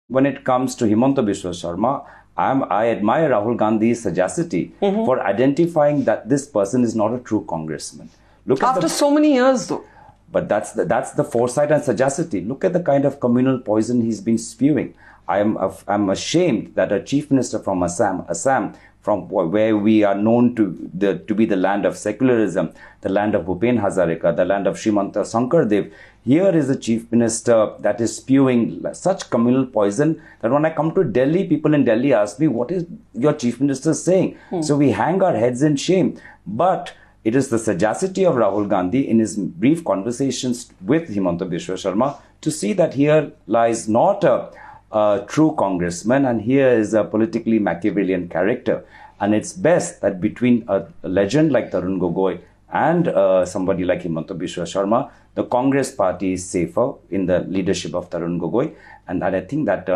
when it comes to Himanta Biswa Sharma, I admire Rahul Gandhi's sagacity for identifying that this person is not a true congressman. Look at after so many years, though. But that's the foresight and sagacity. Look at the kind of communal poison he's been spewing. I'm ashamed that a chief minister from Assam, from where we are known to be the land of secularism, the land of Bhupen Hazarika, the land of Srimanta Shankardev, here is a chief minister that is spewing such communal poison that when I come to Delhi, people in Delhi ask me, what is your chief minister saying? So we hang our heads in shame. But it is the sagacity of Rahul Gandhi in his brief conversations with Himanta Biswa Sharma to see that here lies not a true congressman, and here is a politically Machiavellian character. And it's best that between a legend like Tarun Gogoi and somebody like Himanta Biswa Sharma, the Congress party is safer in the leadership of Tarun Gogoi. And I think that